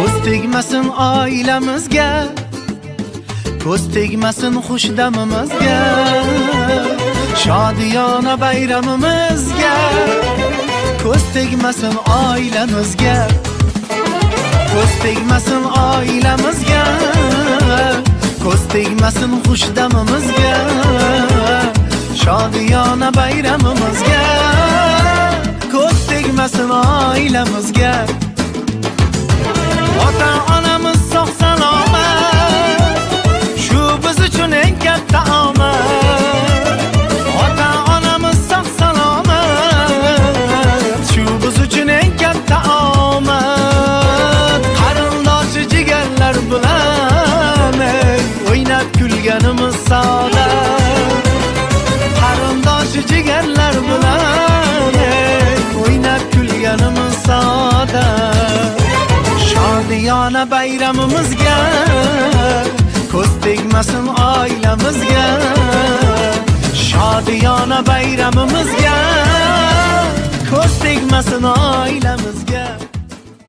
ko'z tegmasin oilamizga, ko'z tegmasin xushdamimizga, shodiyona bayramimizga, ko'z tegmasin oilamizga, ko'z tegmasin oilamizga, ko'z tegmasin xushdamimizga, shodiyona bayramimizga, ko'z tegmasin oilamizga. Ota-onamiz sog' salomat, shu biz uchun eng katta omad. Ota-onamiz sog' salomat, shu biz uchun eng katta omad. Qarindoshi jigarlar bilan o'ynab kulganimiz saodat. Qarindoshi jigarlar bilan o'ynab kulganimiz saodat. Shodiyona bayramimizga, ko'z tegmasin oilamizga, shodiyona bayramimizga,